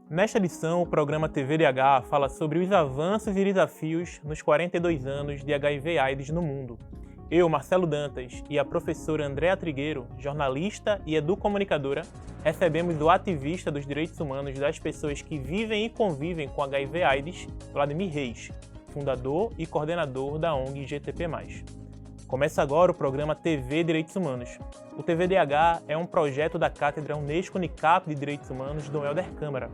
Nesta edição, o programa TVDH fala sobre os avanços e desafios nos 42 anos de HIV/AIDS no mundo. Eu, Marcelo Dantas, e a professora Andréa Trigueiro, jornalista e educomunicadora, recebemos o ativista dos direitos humanos das pessoas que vivem e convivem com HIV/AIDS, Vladimir Reis, fundador e coordenador da ONG GTP+. Começa agora o programa TV Direitos Humanos. O TVDH é um projeto da Cátedra Unesco-Unicap de Direitos Humanos Dom Helder Câmara,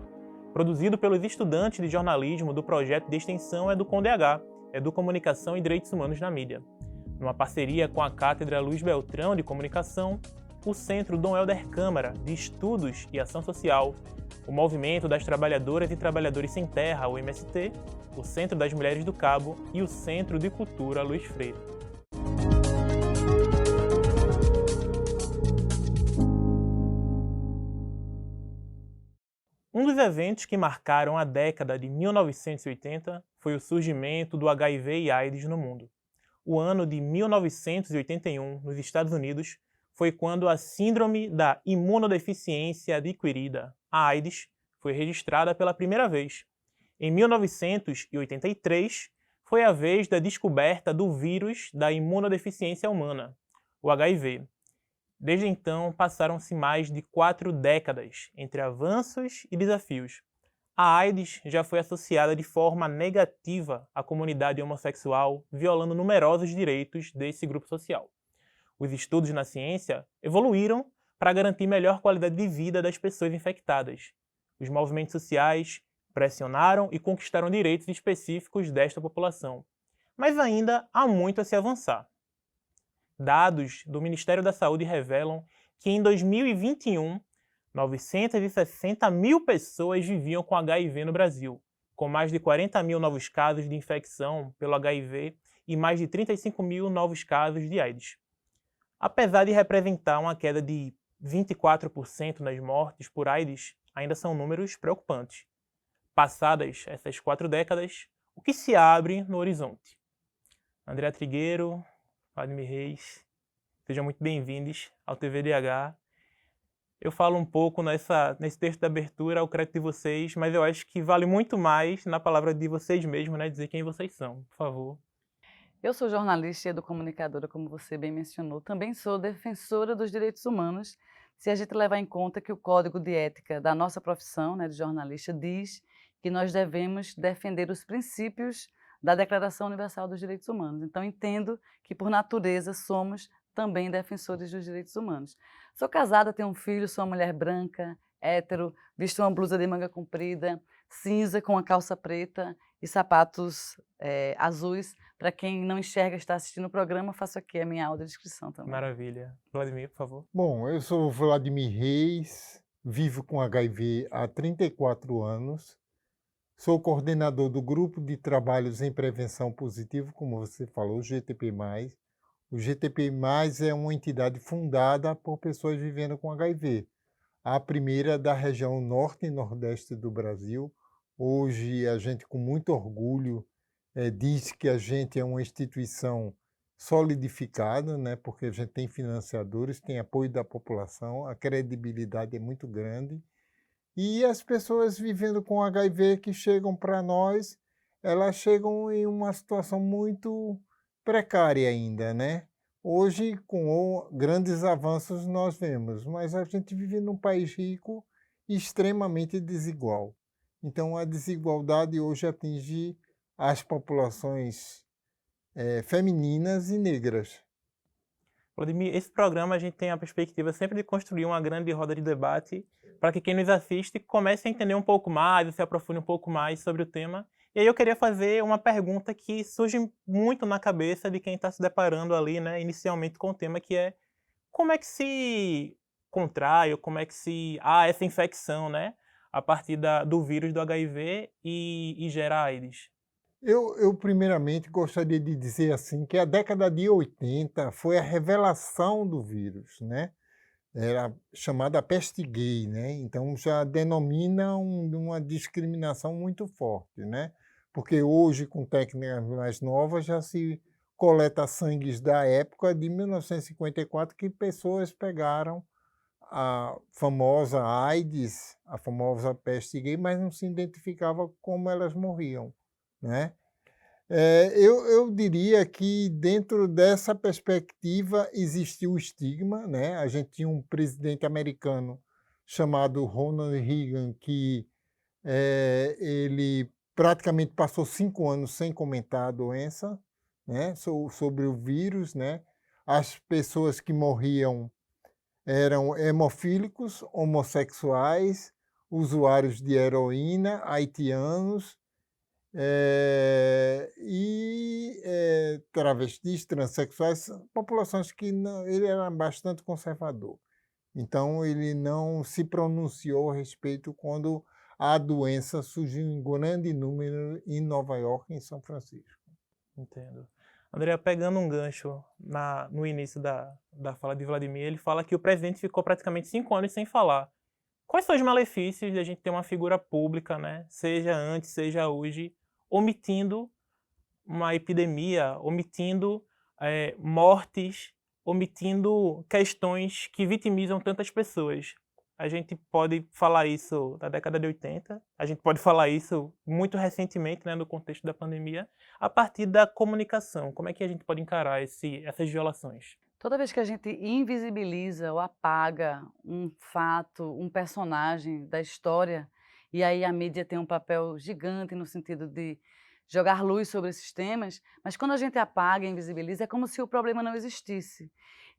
produzido pelos estudantes de jornalismo do projeto de extensão EducomDH, Educomunicação e Direitos Humanos na Mídia, numa parceria com a Cátedra Luiz Beltrão de Comunicação, o Centro Dom Helder Câmara de Estudos e Ação Social, o Movimento das Trabalhadoras e Trabalhadores Sem Terra, o MST, o Centro das Mulheres do Cabo e o Centro de Cultura Luiz Freire. Um dos eventos que marcaram a década de 1980 foi o surgimento do HIV e AIDS no mundo. O ano de 1981, nos Estados Unidos, foi quando a Síndrome da Imunodeficiência Adquirida, a AIDS, foi registrada pela primeira vez. Em 1983, foi a vez da descoberta do vírus da imunodeficiência humana, o HIV. Desde então, passaram-se mais de 4 décadas entre avanços e desafios. A AIDS já foi associada de forma negativa à comunidade homossexual, violando numerosos direitos desse grupo social. Os estudos na ciência evoluíram para garantir melhor qualidade de vida das pessoas infectadas. Os movimentos sociais pressionaram e conquistaram direitos específicos desta população. Mas ainda há muito a se avançar. Dados do Ministério da Saúde revelam que em 2021, 960 mil pessoas viviam com HIV no Brasil, com mais de 40 mil novos casos de infecção pelo HIV e mais de 35 mil novos casos de AIDS. Apesar de representar uma queda de 24% nas mortes por AIDS, ainda são números preocupantes. Passadas essas 4 décadas, o que se abre no horizonte? Andréa Trigueiro, Vladimir Reis, sejam muito bem-vindos ao TVDH. Eu falo um pouco nesse texto de abertura, o crédito de vocês, mas eu acho que vale muito mais na palavra de vocês mesmos, né, dizer quem vocês são, por favor. Eu sou jornalista e educomunicadora, como você bem mencionou. Também sou defensora dos direitos humanos, se a gente levar em conta que o Código de Ética da nossa profissão, né, de jornalista, diz que nós devemos defender os princípios da Declaração Universal dos Direitos Humanos. Então, entendo que, por natureza, somos também defensores dos direitos humanos. Sou casada, tenho um filho, sou uma mulher branca, hétero, visto uma blusa de manga comprida, cinza com uma calça preta e sapatos azuis. Para quem não enxerga, está assistindo o programa, faço aqui a minha audiodescrição também. Maravilha. Vladimir, por favor. Bom, eu sou Vladimir Reis, vivo com HIV há 34 anos, sou coordenador do Grupo de Trabalhos em Prevenção Positiva, como você falou, GTP+. O GTP+, é uma entidade fundada por pessoas vivendo com HIV. A primeira da região norte e nordeste do Brasil. Hoje, a gente, com muito orgulho, diz que a gente é uma instituição solidificada, né, porque a gente tem financiadores, tem apoio da população, a credibilidade é muito grande. E as pessoas vivendo com HIV que chegam para nós, elas chegam em uma situação muito precária ainda, né? Hoje, com grandes avanços, nós vemos, mas a gente vive num país rico e extremamente desigual. Então, a desigualdade hoje atinge as populações femininas e negras. Vladimir, esse programa a gente tem a perspectiva sempre de construir uma grande roda de debate para que quem nos assiste comece a entender um pouco mais, se aprofunde um pouco mais sobre o tema. E aí eu queria fazer uma pergunta que surge muito na cabeça de quem está se deparando ali, né, inicialmente com o tema, que é como é que se contrai ou como é que se há essa infecção, né, a partir do vírus do HIV e gera AIDS? Eu primeiramente gostaria de dizer assim que a década de 80 foi a revelação do vírus, né? Era chamada peste gay, né? Então já denomina uma discriminação muito forte, né? Porque hoje, com técnicas mais novas, já se coleta sangues da época de 1954 que pessoas pegaram a famosa AIDS, a famosa peste gay, mas não se identificava como elas morriam, né? Eu diria que dentro dessa perspectiva existiu o estigma, né? A gente tinha um presidente americano chamado Ronald Reagan que ele praticamente passou 5 anos sem comentar a doença, né? Sobre o vírus, né? As pessoas que morriam eram hemofílicos, homossexuais, usuários de heroína, haitianos, travestis, transexuais, populações que ele era bastante conservador. Então, ele não se pronunciou a respeito quando a doença surgiu em grande número em Nova York e em São Francisco. Entendo. André, pegando um gancho no início da fala de Vladimir, ele fala que o presidente ficou praticamente 5 anos sem falar. Quais são os malefícios de a gente ter uma figura pública, né, seja antes, seja hoje, omitindo uma epidemia, omitindo mortes, omitindo questões que vitimizam tantas pessoas? A gente pode falar isso da década de 80, a gente pode falar isso muito recentemente, né, no contexto da pandemia, a partir da comunicação. Como é que a gente pode encarar essas violações? Toda vez que a gente invisibiliza ou apaga um fato, um personagem da história, e aí a mídia tem um papel gigante no sentido de jogar luz sobre esses temas, mas quando a gente apaga e invisibiliza, é como se o problema não existisse.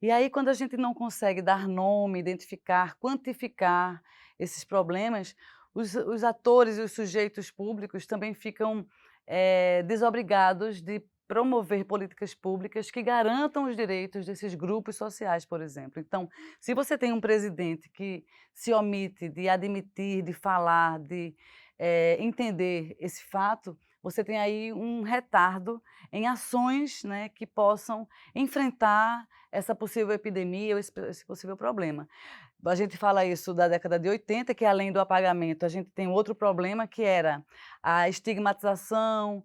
E aí, quando a gente não consegue dar nome, identificar, quantificar esses problemas, os atores e os sujeitos públicos também ficam desobrigados de promover políticas públicas que garantam os direitos desses grupos sociais, por exemplo. Então, se você tem um presidente que se omite de admitir, de falar, de entender esse fato, você tem aí um retardo em ações, né, que possam enfrentar essa possível epidemia ou esse possível problema. A gente fala isso da década de 80, que além do apagamento, a gente tem outro problema que era a estigmatização,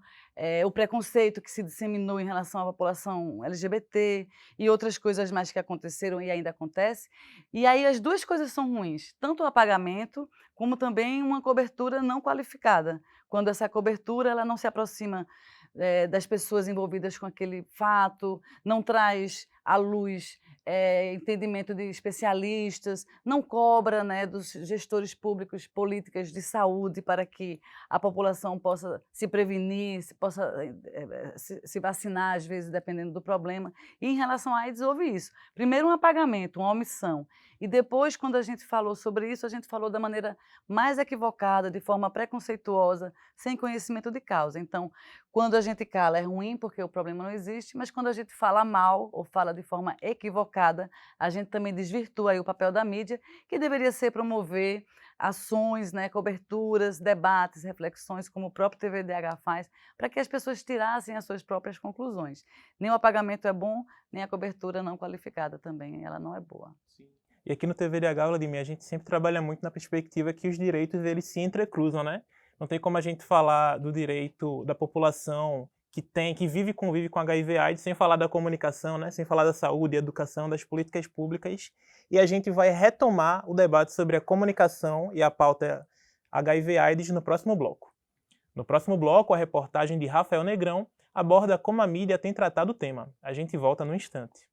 o preconceito que se disseminou em relação à população LGBT e outras coisas mais que aconteceram e ainda acontece. E aí as duas coisas são ruins, tanto o apagamento como também uma cobertura não qualificada, quando essa cobertura ela não se aproxima das pessoas envolvidas com aquele fato, não traz à luz entendimento de especialistas, não cobra, né, dos gestores públicos políticas de saúde para que a população possa se prevenir, possa se vacinar, às vezes, dependendo do problema. E em relação à AIDS, houve isso. Primeiro um apagamento, uma omissão. E depois, quando a gente falou sobre isso, a gente falou da maneira mais equivocada, de forma preconceituosa, sem conhecimento de causa. Então, quando a gente cala é ruim porque o problema não existe, mas quando a gente fala mal ou fala de forma equivocada, a gente também desvirtua aí o papel da mídia, que deveria ser promover ações, né, coberturas, debates, reflexões, como o próprio TVDH faz, para que as pessoas tirassem as suas próprias conclusões. Nem o apagamento é bom, nem a cobertura não qualificada também, ela não é boa. Sim. E aqui no TVDH, Vladimir, a gente sempre trabalha muito na perspectiva que os direitos eles se entrecruzam, né? Não tem como a gente falar do direito da população que vive e convive com HIV/AIDS sem falar da comunicação, né? Sem falar da saúde, educação, das políticas públicas. E a gente vai retomar o debate sobre a comunicação e a pauta HIV/AIDS no próximo bloco. No próximo bloco, a reportagem de Rafael Negrão aborda como a mídia tem tratado o tema. A gente volta no instante.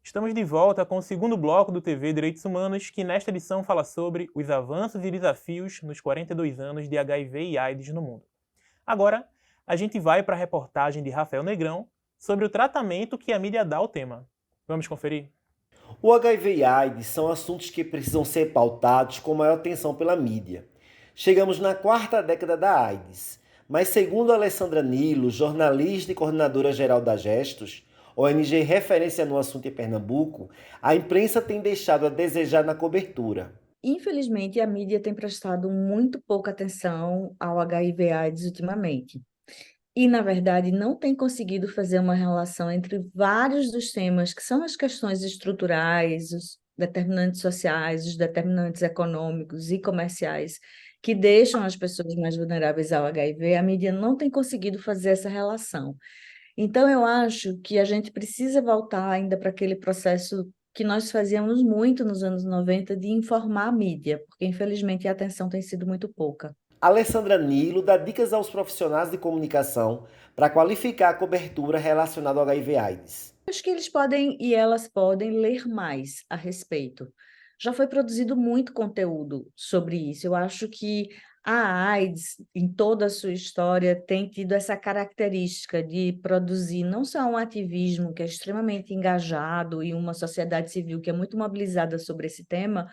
Estamos de volta com o segundo bloco do TV Direitos Humanos, que nesta edição fala sobre os avanços e desafios nos 42 anos de HIV e AIDS no mundo. Agora, a gente vai para a reportagem de Rafael Negrão sobre o tratamento que a mídia dá ao tema. Vamos conferir? O HIV e AIDS são assuntos que precisam ser pautados com maior atenção pela mídia. Chegamos na 4ª década da AIDS, mas segundo Alessandra Nilo, jornalista e coordenadora geral da Gestos, ONG referência no assunto em Pernambuco, a imprensa tem deixado a desejar na cobertura. Infelizmente, a mídia tem prestado muito pouca atenção ao HIV/AIDS ultimamente. e, na verdade, não tem conseguido fazer uma relação entre vários dos temas que são as questões estruturais, os determinantes sociais, os determinantes econômicos e comerciais que deixam as pessoas mais vulneráveis ao HIV, a mídia não tem conseguido fazer essa relação. Então, eu acho que a gente precisa voltar ainda para aquele processo que nós fazíamos muito nos anos 90 de informar a mídia, porque, infelizmente, a atenção tem sido muito pouca. Alessandra Nilo dá dicas aos profissionais de comunicação para qualificar a cobertura relacionada ao HIV/AIDS. Acho que eles podem e elas podem ler mais a respeito. Já foi produzido muito conteúdo sobre isso. Eu acho que a AIDS, em toda a sua história, tem tido essa característica de produzir não só um ativismo que é extremamente engajado e uma sociedade civil que é muito mobilizada sobre esse tema,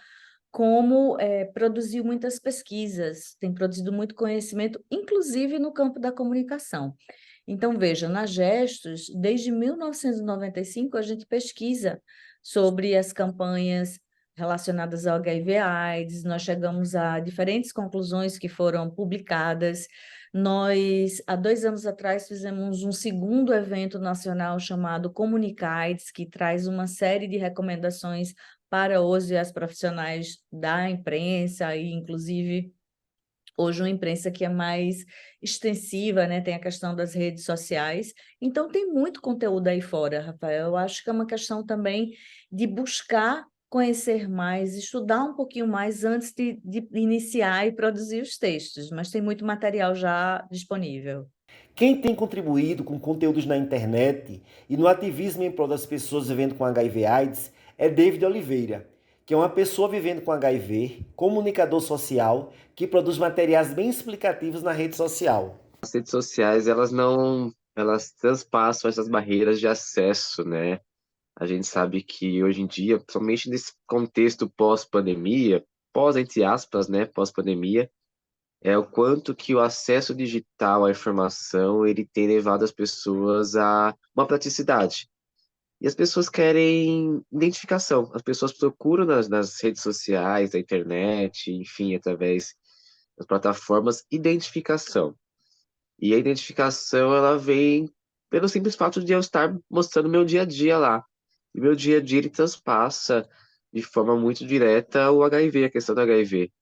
como produziu muitas pesquisas, tem produzido muito conhecimento, inclusive no campo da comunicação. Então, veja, na Gestos, desde 1995, a gente pesquisa sobre as campanhas relacionadas ao HIV/AIDS, nós chegamos a diferentes conclusões que foram publicadas. Nós, há 2 anos atrás, fizemos um segundo evento nacional chamado Comunicaides, que traz uma série de recomendações para os e as profissionais da imprensa e, inclusive, hoje uma imprensa que é mais extensiva, né? Tem a questão das redes sociais. Então, tem muito conteúdo aí fora, Rafael. Eu acho que é uma questão também de buscar conhecer mais, estudar um pouquinho mais antes de iniciar e produzir os textos, mas tem muito material já disponível. Quem tem contribuído com conteúdos na internet e no ativismo em prol das pessoas vivendo com HIV/AIDS é David Oliveira, que é uma pessoa vivendo com HIV, comunicador social, que produz materiais bem explicativos na rede social. As redes sociais, elas transpassam essas barreiras de acesso, né? A gente sabe que hoje em dia, principalmente nesse contexto pós-pandemia, entre aspas, né, pós-pandemia, é o quanto que o acesso digital à informação, ele tem levado as pessoas a uma praticidade. E as pessoas querem identificação. As pessoas procuram nas redes sociais, na internet, enfim, através das plataformas, identificação. E a identificação, ela vem pelo simples fato de eu estar mostrando meu dia a dia lá. E meu dia a dia, ele transpassa de forma muito direta o HIV, a questão do HIV.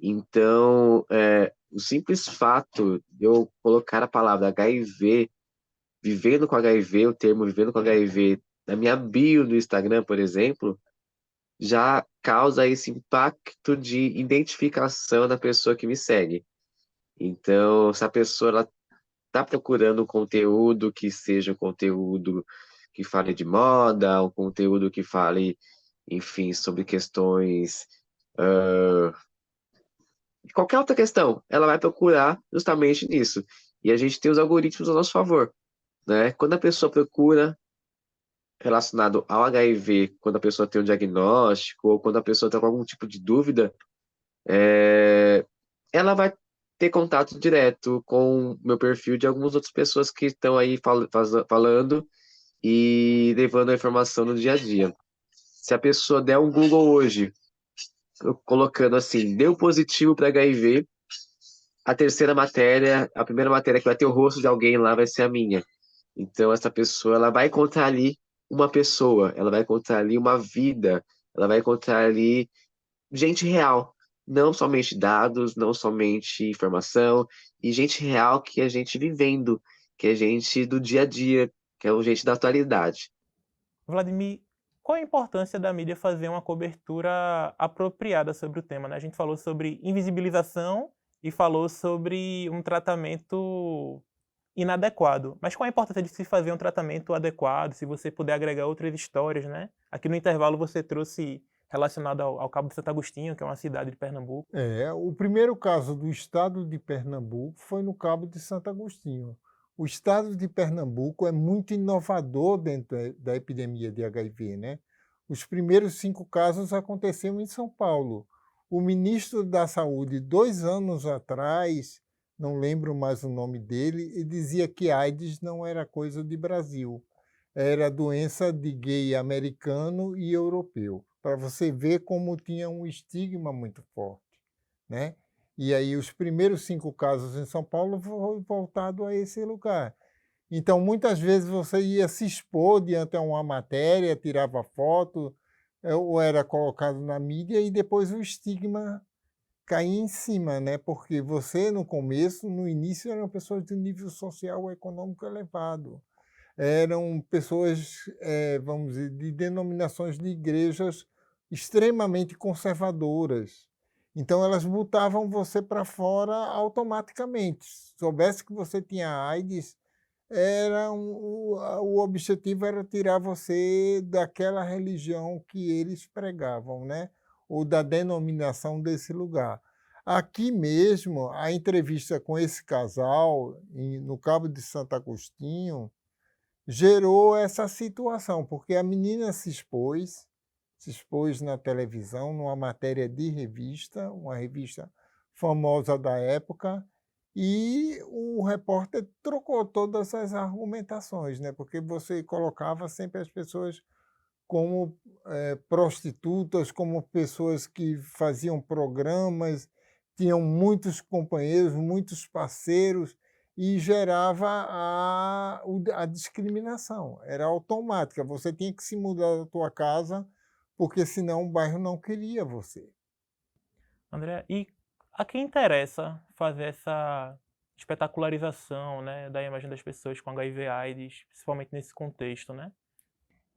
Então, o simples fato de eu colocar a palavra HIV, vivendo com HIV, o termo vivendo com HIV, na minha bio do Instagram, por exemplo, já causa esse impacto de identificação da pessoa que me segue. Então, se a pessoa ela está procurando um conteúdo que seja um conteúdo que fale de moda, um conteúdo que fale, enfim, sobre questões, de qualquer outra questão, ela vai procurar justamente nisso. E a gente tem os algoritmos a nosso favor, né? Quando a pessoa procura relacionado ao HIV, quando a pessoa tem um diagnóstico, ou quando a pessoa está com algum tipo de dúvida, ela vai ter contato direto com o meu perfil de algumas outras pessoas que estão aí falando e levando a informação no dia a dia. Se a pessoa der um Google hoje, colocando assim, deu positivo para HIV, a terceira matéria, a primeira matéria que vai ter o rosto de alguém lá vai ser a minha. Então, essa pessoa, ela vai encontrar ali uma pessoa, ela vai encontrar ali uma vida, ela vai encontrar ali gente real, não somente dados, não somente informação, e gente real que é gente vivendo, que é gente do dia a dia, que é o gente da atualidade. Vladimir, qual a importância da mídia fazer uma cobertura apropriada sobre o tema, né? A gente falou sobre invisibilização e falou sobre um tratamento inadequado. Mas qual a importância de se fazer um tratamento adequado, se você puder agregar outras histórias, né? Aqui no intervalo você trouxe relacionado ao Cabo de Santo Agostinho, que é uma cidade de Pernambuco. O primeiro caso do estado de Pernambuco foi no Cabo de Santo Agostinho. O estado de Pernambuco é muito inovador dentro da epidemia de HIV, né? Os primeiros 5 casos aconteceram em São Paulo. O ministro da Saúde, 2 anos atrás, não lembro mais o nome dele, e dizia que AIDS não era coisa de Brasil, era doença de gay americano e europeu, para você ver como tinha um estigma muito forte, né? E aí os primeiros 5 casos em São Paulo foi voltado a esse lugar. Então, muitas vezes você ia se expor diante a uma matéria, tirava foto, ou era colocado na mídia, e depois o estigma caía em cima, né? Porque você, no começo, no início, eram pessoas de nível social e econômico elevado. Eram pessoas, vamos dizer, de denominações de igrejas extremamente conservadoras. Então, elas botavam você para fora automaticamente. Se soubesse que você tinha AIDS, o objetivo era tirar você daquela religião que eles pregavam, né? Ou da denominação desse lugar. Aqui mesmo, a entrevista com esse casal, no Cabo de Santo Agostinho, gerou essa situação, porque a menina se expôs na televisão, numa matéria de revista, uma revista famosa da época, e o repórter trocou todas as argumentações, né? Porque você colocava sempre as pessoas como prostitutas, como pessoas que faziam programas, tinham muitos companheiros, muitos parceiros, e gerava a discriminação. Era automática, você tinha que se mudar da tua casa, porque senão o bairro não queria você. André, e a quem interessa fazer essa espetacularização, né, da imagem das pessoas com HIV/AIDS, principalmente nesse contexto, né?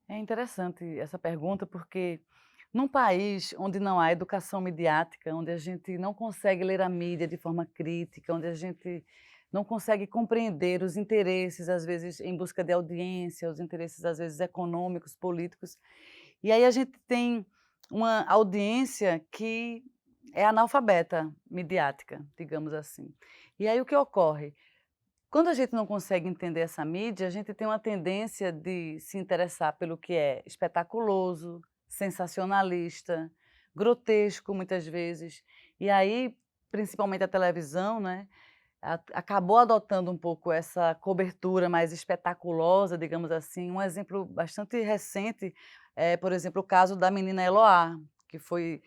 É interessante essa pergunta porque num país onde não há educação midiática, onde a gente não consegue ler a mídia de forma crítica, onde a gente não consegue compreender os interesses, às vezes em busca de audiência, os interesses às vezes econômicos, políticos, e aí a gente tem uma audiência que é analfabeta midiática, digamos assim. E aí o que ocorre? Quando a gente não consegue entender essa mídia, a gente tem uma tendência de se interessar pelo que é espetaculoso, sensacionalista, grotesco muitas vezes. E aí, principalmente a televisão, né, acabou adotando um pouco essa cobertura mais espetaculosa, digamos assim. Um exemplo bastante recente é, por exemplo, o caso da menina Eloá, que foi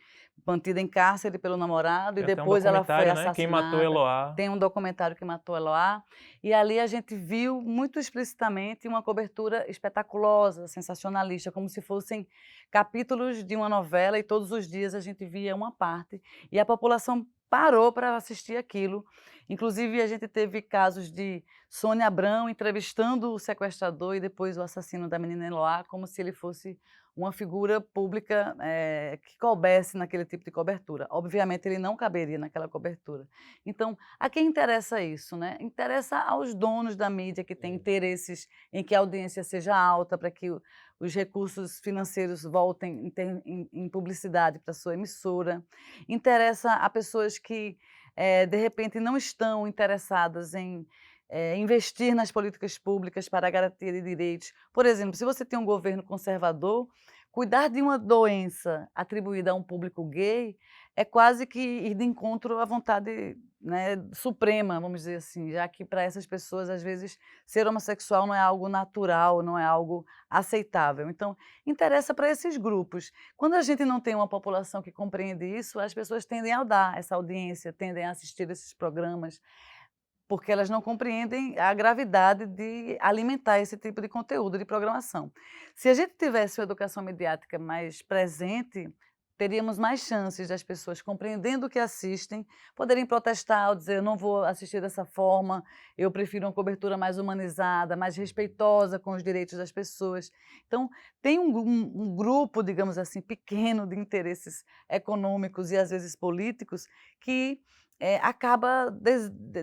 mantida em cárcere pelo namorado e Tem até um depois ela foi documentário, né? Quem matou assassinada. Eloá. Tem um documentário que matou Eloá, e ali a gente viu muito explicitamente uma cobertura espetaculosa, sensacionalista, como se fossem capítulos de uma novela e todos os dias a gente via uma parte e a população parou para assistir aquilo. Inclusive, a gente teve casos de Sônia Abrão entrevistando o sequestrador e depois o assassino da menina Eloá, como se ele fosse uma figura pública que coubesse naquele tipo de cobertura. Obviamente, ele não caberia naquela cobertura. Então, a quem interessa isso, né? Interessa aos donos da mídia que têm interesses em que a audiência seja alta, para que os recursos financeiros voltem em publicidade para a sua emissora. Interessa a pessoas que, de repente, não estão interessadas em investir nas políticas públicas para a garantia de direitos. Por exemplo, se você tem um governo conservador, cuidar de uma doença atribuída a um público gay é quase que ir de encontro à vontade, né, suprema, vamos dizer assim, já que para essas pessoas, às vezes, ser homossexual não é algo natural, não é algo aceitável. Então, interessa para esses grupos. Quando a gente não tem uma população que compreende isso, as pessoas tendem a dar essa audiência, tendem a assistir esses programas, porque elas não compreendem a gravidade de alimentar esse tipo de conteúdo, de programação. Se a gente tivesse uma educação midiática mais presente, teríamos mais chances das pessoas, compreendendo o que assistem, poderem protestar ou dizer: eu não vou assistir dessa forma, eu prefiro uma cobertura mais humanizada, mais respeitosa com os direitos das pessoas. Então, tem um grupo, digamos assim, pequeno de interesses econômicos e às vezes políticos que acaba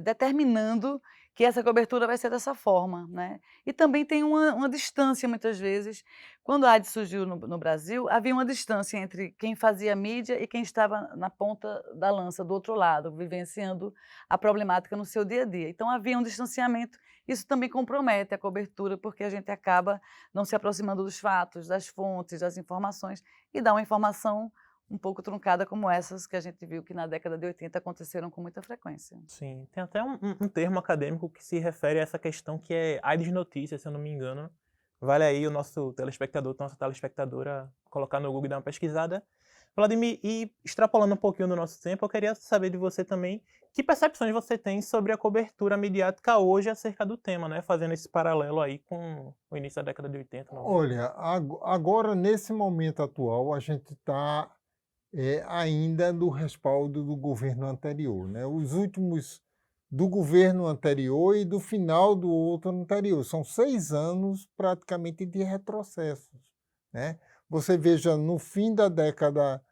determinando que essa cobertura vai ser dessa forma, né? E também tem uma distância, muitas vezes. Quando a AIDS surgiu no Brasil, havia uma distância entre quem fazia mídia e quem estava na ponta da lança, do outro lado, vivenciando a problemática no seu dia a dia. Então, havia um distanciamento. Isso também compromete a cobertura, porque a gente acaba não se aproximando dos fatos, das fontes, das informações, e dá uma informação um pouco truncada como essas que a gente viu que na década de 80 aconteceram com muita frequência. Sim, tem até um termo acadêmico que se refere a essa questão que é AIDS notícia, se eu não me engano. Vale aí o nosso telespectador, nossa telespectadora, colocar no Google e dar uma pesquisada. Vladimir, e extrapolando um pouquinho do nosso tempo, eu queria saber de você também que percepções você tem sobre a cobertura midiática hoje acerca do tema, né? Fazendo esse paralelo aí com o início da década de 80, 90. Olha, agora, nesse momento atual, a gente está ainda no respaldo do governo anterior, né? Os últimos do governo anterior e do final do outro anterior. São 6 anos praticamente de retrocessos, né? Você veja, no fim da década,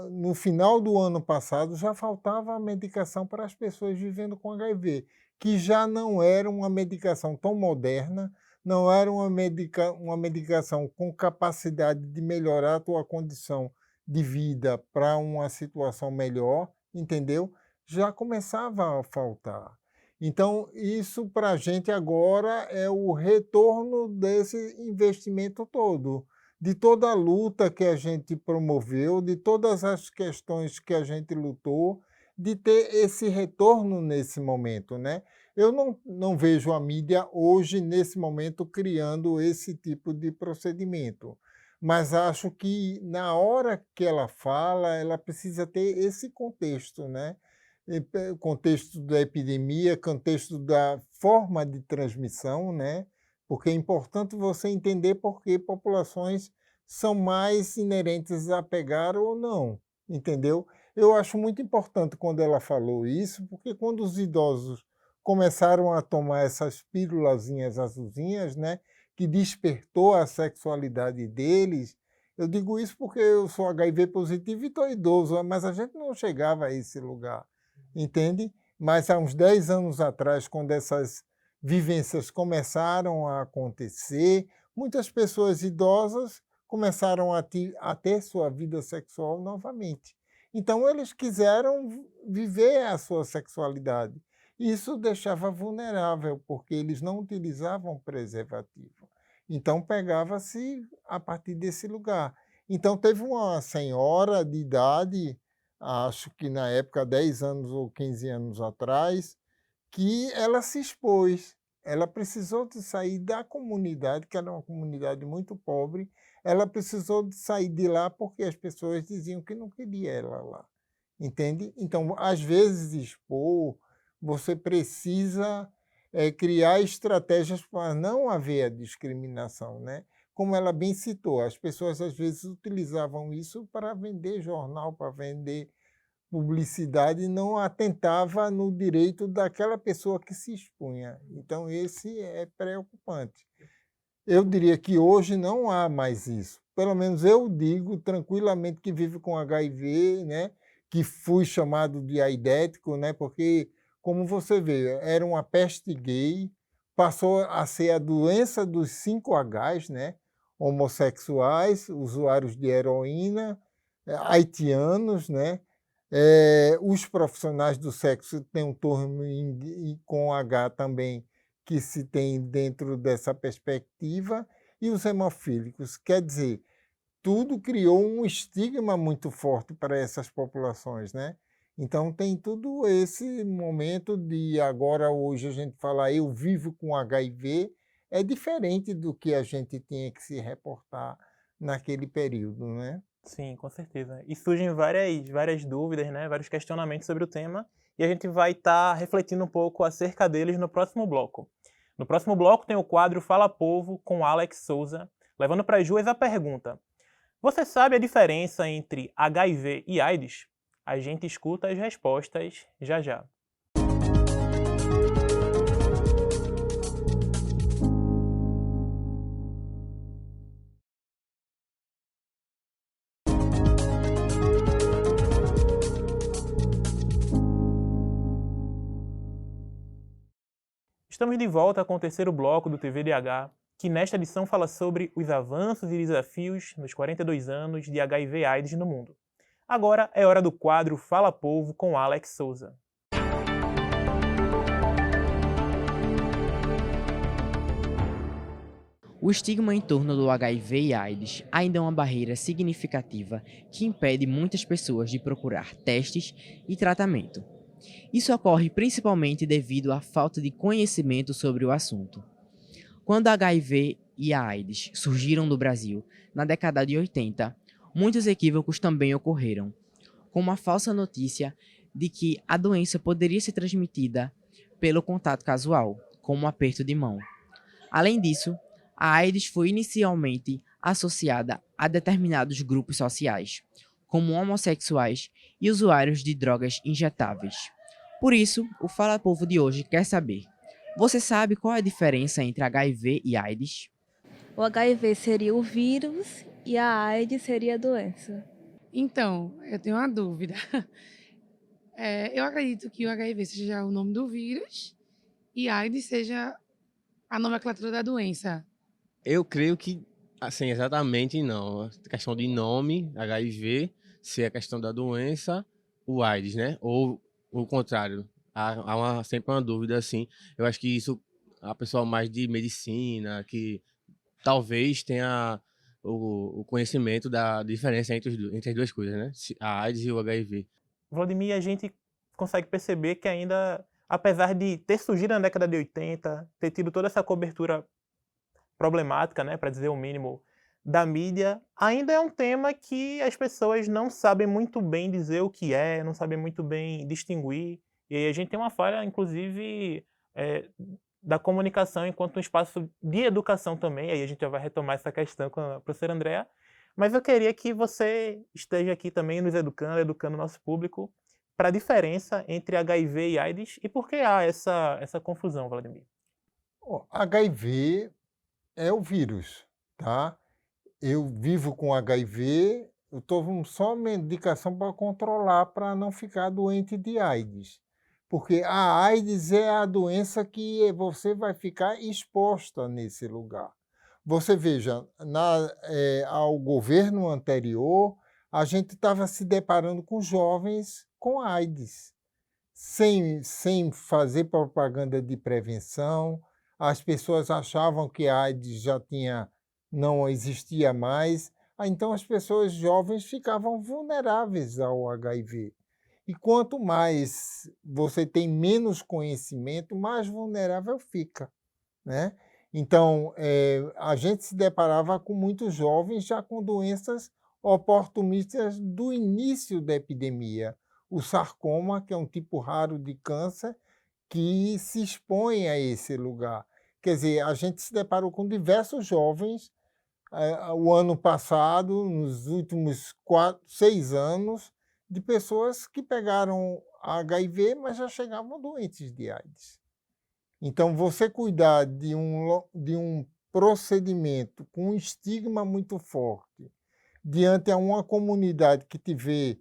no final do ano passado, já faltava a medicação para as pessoas vivendo com HIV, que já não era uma medicação tão moderna, não era uma medicação com capacidade de melhorar a tua condição de vida para uma situação melhor, entendeu? Já começava a faltar. Então, isso para a gente agora é o retorno desse investimento todo, de toda a luta que a gente promoveu, de todas as questões que a gente lutou, de ter esse retorno nesse momento, né? Eu não vejo a mídia hoje, nesse momento, criando esse tipo de procedimento, mas acho que na hora que ela fala, ela precisa ter esse contexto, né? Contexto da epidemia, contexto da forma de transmissão, né? Porque é importante você entender por que populações são mais inerentes a pegar ou não, entendeu? Eu acho muito importante quando ela falou isso, porque quando os idosos começaram a tomar essas pílulazinhas azulzinhas, né, que despertou a sexualidade deles, eu digo isso porque eu sou HIV positivo e estou idoso, mas a gente não chegava a esse lugar, entende? Mas há uns 10 anos atrás, quando essas vivências começaram a acontecer, muitas pessoas idosas começaram a ter sua vida sexual novamente. Então, eles quiseram viver a sua sexualidade. Isso deixava vulnerável, porque eles não utilizavam preservativo. Então, pegava-se a partir desse lugar. Então, teve uma senhora de idade, acho que na época, 10 anos ou 15 anos atrás, que ela se expôs. Ela precisou de sair da comunidade, que era uma comunidade muito pobre. Ela precisou de sair de lá porque as pessoas diziam que não queria ela lá. Entende? Então, às vezes, expor, você precisa criar estratégias para não haver a discriminação, né? Como ela bem citou, as pessoas às vezes utilizavam isso para vender jornal, para vender publicidade, e não atentava no direito daquela pessoa que se expunha. Então, esse é preocupante. Eu diria que hoje não há mais isso. Pelo menos eu digo tranquilamente que vivo com HIV, né? Que fui chamado de aidético, né? Porque, como você vê, era uma peste gay, passou a ser a doença dos 5Hs, né? Homossexuais, usuários de heroína, haitianos, né? Os profissionais do sexo têm um termo com H também, que se tem dentro dessa perspectiva, e os hemofílicos. Quer dizer, tudo criou um estigma muito forte para essas populações, né? Então, tem tudo esse momento de agora, hoje, a gente falar eu vivo com HIV, é diferente do que a gente tinha que se reportar naquele período, né? Sim, com certeza. E surgem várias dúvidas, né? Vários questionamentos sobre o tema, e a gente vai estar refletindo um pouco acerca deles no próximo bloco. No próximo bloco tem o quadro Fala Povo com Alex Souza, levando para as ruas a pergunta: você sabe a diferença entre HIV e AIDS? A gente escuta as respostas já já. Estamos de volta com o terceiro bloco do TVDH, que nesta edição fala sobre os avanços e desafios nos 42 anos de HIV/AIDS no mundo. Agora é hora do quadro Fala Povo com Alex Souza. O estigma em torno do HIV e AIDS ainda é uma barreira significativa que impede muitas pessoas de procurar testes e tratamento. Isso ocorre principalmente devido à falta de conhecimento sobre o assunto. Quando a HIV e a AIDS surgiram no Brasil, na década de 80, muitos equívocos também ocorreram, como a falsa notícia de que a doença poderia ser transmitida pelo contato casual, como um aperto de mão. Além disso, a AIDS foi inicialmente associada a determinados grupos sociais, como homossexuais e usuários de drogas injetáveis. Por isso, o Fala Povo de hoje quer saber: você sabe qual é a diferença entre HIV e AIDS? O HIV seria o vírus e a AIDS seria a doença. Então, eu tenho uma dúvida. Eu acredito que o HIV seja o nome do vírus e AIDS seja a nomenclatura da doença. Eu creio que, assim, exatamente não. A questão de nome, HIV, se é a questão da doença, o AIDS, né? Ou o contrário. Sempre uma dúvida, assim. Eu acho que isso, a pessoa mais de medicina, que talvez tenha o conhecimento da diferença entre as duas coisas, né? A AIDS e o HIV. Vladimir, a gente consegue perceber que ainda, apesar de ter surgido na década de 80, ter tido toda essa cobertura problemática, né, para dizer o mínimo, da mídia, ainda é um tema que as pessoas não sabem muito bem dizer o que é, não sabem muito bem distinguir. E aí a gente tem uma falha, inclusive, da comunicação enquanto um espaço de educação também. Aí a gente já vai retomar essa questão com a professora Andrea. Mas eu queria que você esteja aqui também nos educando o nosso público, para a diferença entre HIV e AIDS e por que há essa confusão, Vladimir. HIV é o vírus, tá? Eu vivo com HIV, eu tomo só medicação para controlar, para não ficar doente de AIDS. Porque a AIDS é a doença que você vai ficar exposta nesse lugar. Você veja, ao governo anterior, a gente estava se deparando com jovens com AIDS, sem fazer propaganda de prevenção. As pessoas achavam que a AIDS não existia mais, então as pessoas jovens ficavam vulneráveis ao HIV. E quanto mais você tem menos conhecimento, mais vulnerável fica, né? Então, a gente se deparava com muitos jovens já com doenças oportunistas do início da epidemia. O sarcoma, que é um tipo raro de câncer, que se expõe a esse lugar. Quer dizer, a gente se deparou com diversos jovens o ano passado, nos últimos 6 anos, de pessoas que pegaram HIV, mas já chegavam doentes de AIDS. Então, você cuidar de um procedimento com um estigma muito forte, diante a uma comunidade que te vê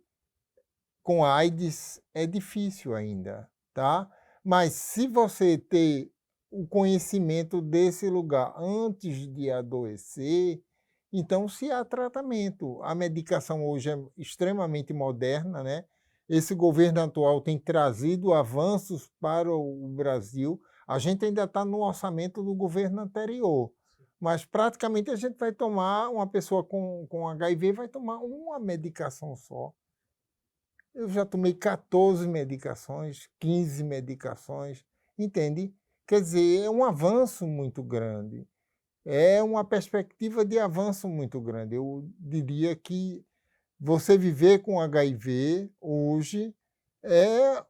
com AIDS, é difícil ainda, tá? Mas se você ter o conhecimento desse lugar antes de adoecer, então se há tratamento. A medicação hoje é extremamente moderna, né? Esse governo atual tem trazido avanços para o Brasil. A gente ainda está no orçamento do governo anterior, mas praticamente a gente vai tomar, uma pessoa com HIV vai tomar uma medicação só. Eu já tomei 14 medicações, 15 medicações, entende? Quer dizer, é um avanço muito grande, é uma perspectiva de avanço muito grande. Eu diria que você viver com HIV hoje é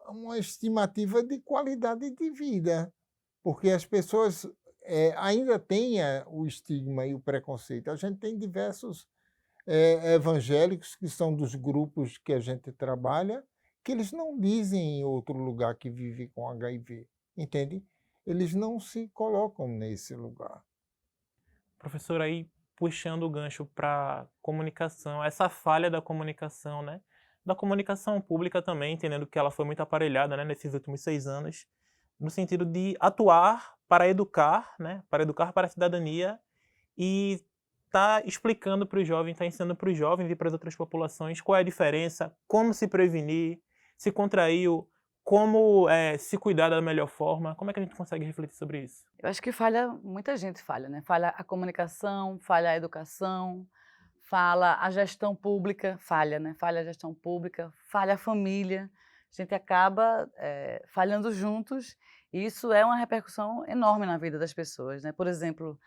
uma estimativa de qualidade de vida, porque as pessoas ainda têm o estigma e o preconceito. A gente tem diversos evangélicos que são dos grupos que a gente trabalha, que eles não dizem em outro lugar que vive com HIV, entende? Eles não se colocam nesse lugar. Professor, aí puxando o gancho para comunicação, essa falha da comunicação, né? Da comunicação pública também, entendendo que ela foi muito aparelhada, né, nesses últimos 6 anos, no sentido de atuar para educar, né, para a cidadania e tá explicando para os jovens, tá ensinando para os jovens e para as outras populações qual é a diferença, como se prevenir, se contraiu, como se cuidar da melhor forma. Como é que a gente consegue refletir sobre isso? Eu acho que muita gente falha, né? Falha a comunicação, falha a educação, falha a gestão pública, né? Falha a gestão pública, falha a família. A gente acaba falhando juntos e isso é uma repercussão enorme na vida das pessoas, né? Por exemplo,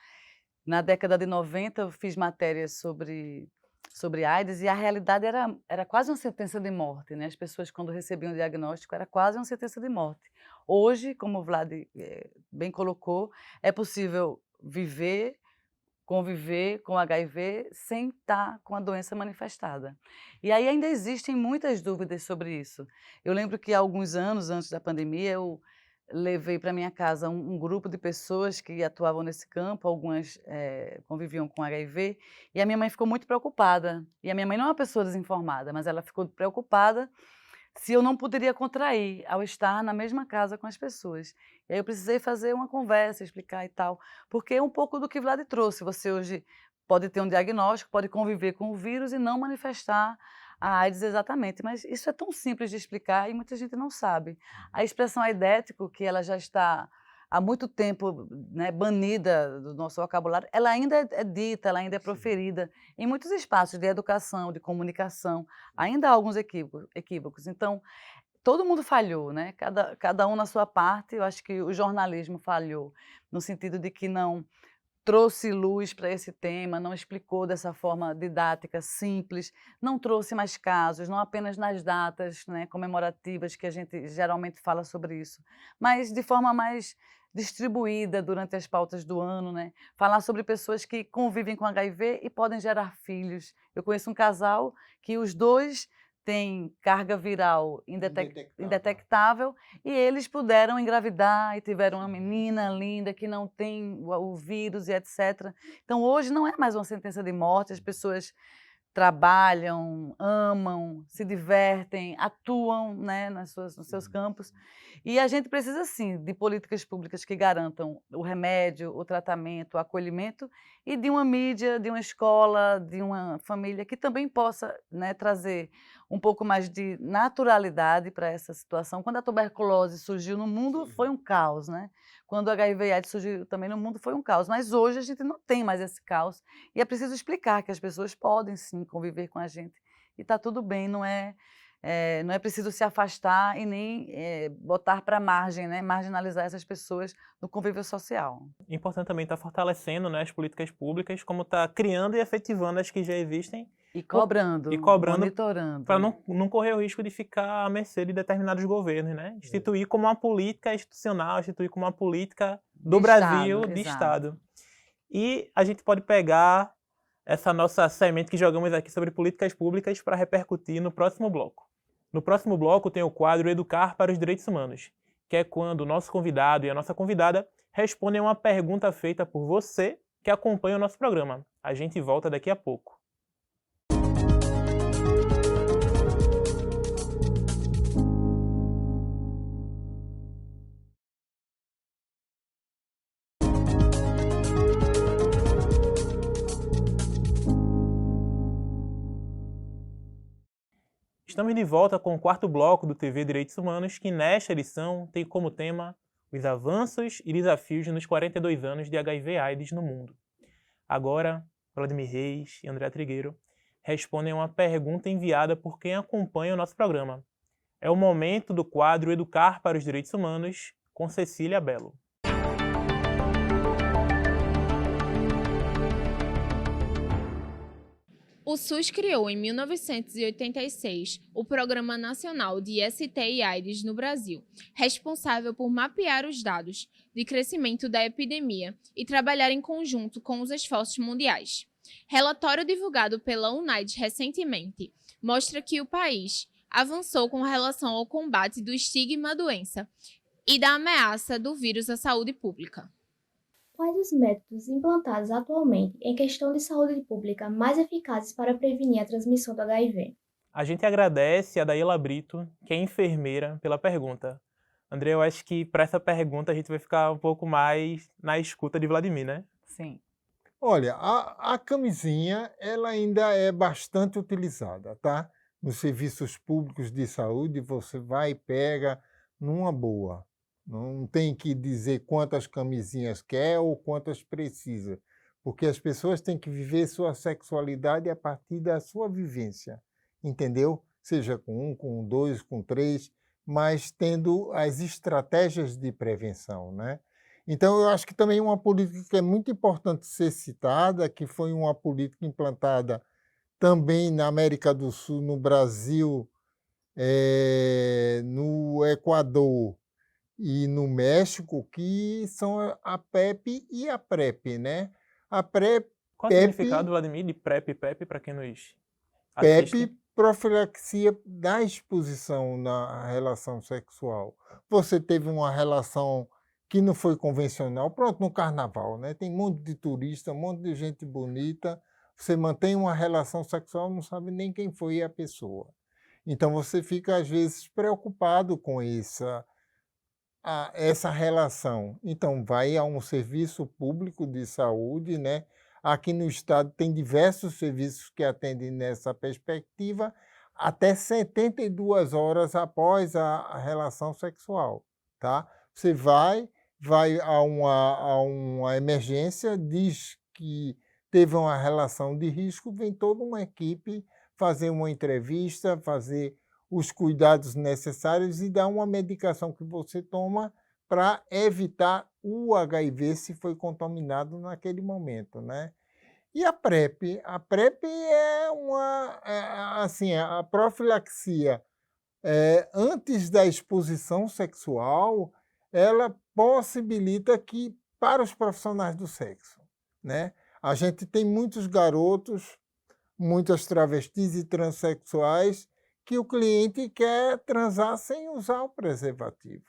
Na década de 90, eu fiz matérias sobre AIDS e a realidade era quase uma sentença de morte, né? As pessoas, quando recebiam o diagnóstico, era quase uma sentença de morte. Hoje, como o Vlad bem colocou, é possível viver, conviver com HIV sem estar com a doença manifestada. E aí ainda existem muitas dúvidas sobre isso. Eu lembro que há alguns anos, antes da pandemia, eu levei para minha casa um grupo de pessoas que atuavam nesse campo, algumas conviviam com HIV, e a minha mãe ficou muito preocupada. E a minha mãe não é uma pessoa desinformada, mas ela ficou preocupada se eu não poderia contrair ao estar na mesma casa com as pessoas. E aí eu precisei fazer uma conversa, explicar e tal, porque é um pouco do que o Vlad trouxe. Você hoje pode ter um diagnóstico, pode conviver com o vírus e não manifestar a AIDS exatamente, mas isso é tão simples de explicar e muita gente não sabe. A expressão aidético, que ela já está há muito tempo, né, banida do nosso vocabulário, ela ainda é dita, ela ainda é proferida em muitos espaços de educação, de comunicação, ainda há alguns equívocos. Então, todo mundo falhou, né? Cada um na sua parte. Eu acho que o jornalismo falhou, no sentido de que não trouxe luz para esse tema, não explicou dessa forma didática, simples, não trouxe mais casos, não apenas nas datas, né, comemorativas, que a gente geralmente fala sobre isso, mas de forma mais distribuída durante as pautas do ano, né? Falar sobre pessoas que convivem com HIV e podem gerar filhos. Eu conheço um casal que os dois têm carga viral indetectável e eles puderam engravidar e tiveram uma menina linda que não tem o vírus e etc. Então, hoje não é mais uma sentença de morte, as pessoas trabalham, amam, se divertem, atuam, né, nos seus campos. E a gente precisa, sim, de políticas públicas que garantam o remédio, o tratamento, o acolhimento e de uma mídia, de uma escola, de uma família que também possa, né, trazer um pouco mais de naturalidade para essa situação. Quando a tuberculose surgiu no mundo, foi um caos, né? Quando o HIV e AIDS surgiu também no mundo, foi um caos. Mas hoje a gente não tem mais esse caos. E é preciso explicar que as pessoas podem, sim, conviver com a gente. E está tudo bem, não é preciso se afastar e nem botar para a margem, né? Marginalizar essas pessoas no convívio social. Importante também estar fortalecendo, né, as políticas públicas, como está criando e efetivando as que já existem. E cobrando, monitorando. Para não correr o risco de ficar à mercê de determinados governos, né? Instituir como uma política institucional, instituir como uma política do Brasil, de Estado. E a gente pode pegar essa nossa semente que jogamos aqui sobre políticas públicas para repercutir no próximo bloco. No próximo bloco tem o quadro Educar para os Direitos Humanos, que é quando o nosso convidado e a nossa convidada respondem a uma pergunta feita por você que acompanha o nosso programa. A gente volta daqui a pouco. Estamos de volta com o quarto bloco do TV Direitos Humanos, que nesta edição tem como tema os avanços e desafios nos 42 anos de HIV/AIDS no mundo. Agora, Vladimir Reis e André Trigueiro respondem a uma pergunta enviada por quem acompanha o nosso programa. É o momento do quadro Educar para os Direitos Humanos, com Cecília Belo. O SUS criou em 1986 o Programa Nacional de ST e AIDS no Brasil, responsável por mapear os dados de crescimento da epidemia e trabalhar em conjunto com os esforços mundiais. Relatório divulgado pela UNAIDS recentemente mostra que o país avançou com relação ao combate do estigma à doença e da ameaça do vírus à saúde pública. Quais os métodos implantados atualmente em questão de saúde pública mais eficazes para prevenir a transmissão do HIV? A gente agradece a Daíla Brito, que é enfermeira, pela pergunta. André, eu acho que para essa pergunta a gente vai ficar um pouco mais na escuta de Vladimir, né? Sim. Olha, a camisinha ela ainda é bastante utilizada, tá? Nos serviços públicos de saúde você vai e pega numa boa. Não tem que dizer quantas camisinhas quer ou quantas precisa, porque as pessoas têm que viver sua sexualidade a partir da sua vivência, entendeu? Seja com 1, com 2, com 3, mas tendo as estratégias de prevenção, né? Então, eu acho que também uma política que é muito importante ser citada, que foi uma política implantada também na América do Sul, no Brasil, no Equador e no México, que são a PEP e a PrEP, né? A PrEP, Qual é o significado, Vladimir, de PrEP e PEP para quem nos assiste? PEP, profilaxia da exposição na relação sexual. Você teve uma relação que não foi convencional, pronto, no carnaval, né? Tem um monte de turista, um monte de gente bonita, você mantém uma relação sexual, não sabe nem quem foi a pessoa. Então você fica, às vezes, preocupado com essa relação. Então vai a um serviço público de saúde, né? Aqui no estado tem diversos serviços que atendem nessa perspectiva, até 72 horas após a relação sexual, tá? Você vai a uma emergência, diz que teve uma relação de risco, vem toda uma equipe fazer uma entrevista, fazer os cuidados necessários e dar uma medicação que você toma para evitar o HIV se foi contaminado naquele momento, né? E a PrEP? A PrEP assim, a profilaxia antes da exposição sexual, ela possibilita que, para os profissionais do sexo, né? A gente tem muitos garotos, muitas travestis e transexuais que o cliente quer transar sem usar o preservativo.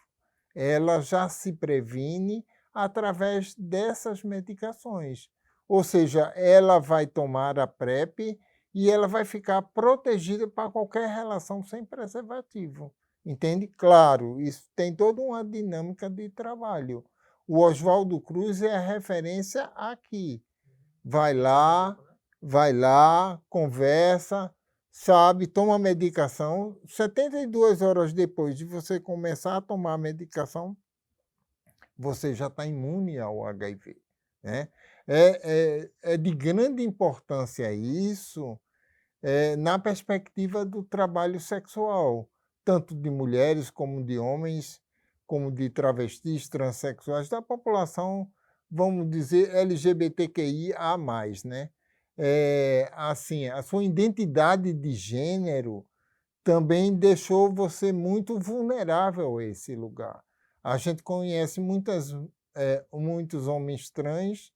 Ela já se previne através dessas medicações. Ou seja, ela vai tomar a PrEP e ela vai ficar protegida para qualquer relação sem preservativo. Entende? Claro, isso tem toda uma dinâmica de trabalho. O Oswaldo Cruz é a referência aqui. Vai lá, conversa, sabe, toma a medicação. 72 horas depois de você começar a tomar a medicação, você já está imune ao HIV, né? É de grande importância isso na perspectiva do trabalho sexual, tanto de mulheres como de homens, como de travestis, transexuais, da população, vamos dizer, LGBTQIA+, né? Assim, a sua identidade de gênero também deixou você muito vulnerável a esse lugar. A gente conhece muitos homens trans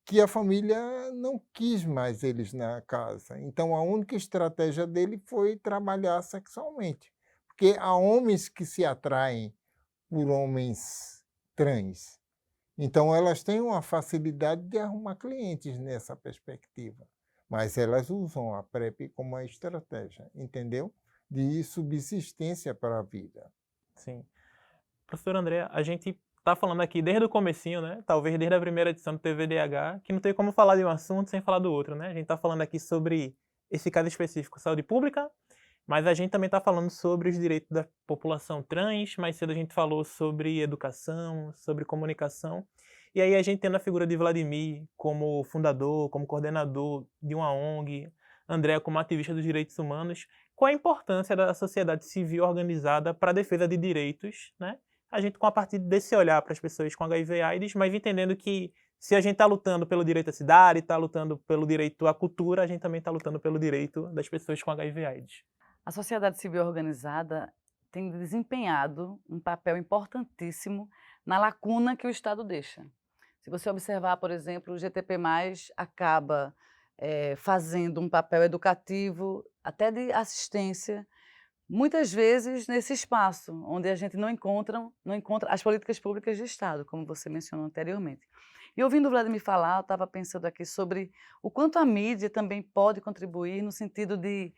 que a família não quis mais eles na casa. Então, a única estratégia dele foi trabalhar sexualmente. Porque há homens que se atraem por homens trans. Então, elas têm uma facilidade de arrumar clientes nessa perspectiva. Mas elas usam a PrEP como uma estratégia, entendeu? De subsistência para a vida. Sim. Professor André, a gente está falando aqui desde o comecinho, né? Talvez desde a primeira edição do TVDH, que não tem como falar de um assunto sem falar do outro, né? A gente está falando aqui sobre esse caso específico, saúde pública, mas a gente também está falando sobre os direitos da população trans. Mais cedo a gente falou sobre educação, sobre comunicação. E aí a gente tendo a figura de Vladimir como fundador, como coordenador de uma ONG, André como ativista dos direitos humanos, qual a importância da sociedade civil organizada para a defesa de direitos, né? A gente, com a partir desse olhar para as pessoas com HIV e AIDS, mas entendendo que se a gente está lutando pelo direito à cidade, está lutando pelo direito à cultura, a gente também está lutando pelo direito das pessoas com HIV e AIDS. A sociedade civil organizada tem desempenhado um papel importantíssimo na lacuna que o Estado deixa. Se você observar, por exemplo, o GTP+, acaba fazendo um papel educativo, até de assistência, muitas vezes nesse espaço, onde a gente não encontra as políticas públicas de Estado, como você mencionou anteriormente. E ouvindo o Vladimir falar, eu estava pensando aqui sobre o quanto a mídia também pode contribuir no sentido de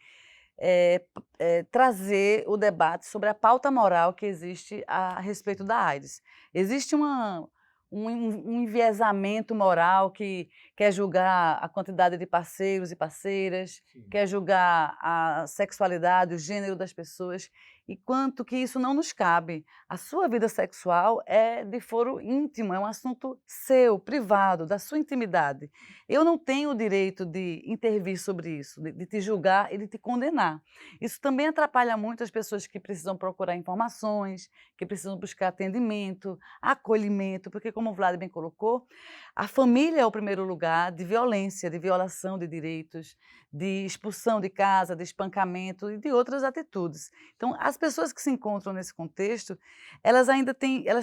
trazer o debate sobre a pauta moral que existe a respeito da AIDS. Existe um enviesamento moral que quer julgar a quantidade de parceiros e parceiras, sim, quer julgar a sexualidade, o gênero das pessoas, e quanto que isso não nos cabe. A sua vida sexual é de foro íntimo, é um assunto seu, privado, da sua intimidade. Eu não tenho o direito de intervir sobre isso, de te julgar e de te condenar. Isso também atrapalha muito as pessoas que precisam procurar informações, que precisam buscar atendimento, acolhimento, porque, como como o Vlad bem colocou, a família é o primeiro lugar de violência, de violação de direitos, de expulsão de casa, de espancamento e de outras atitudes. Então, as pessoas que se encontram nesse contexto, elas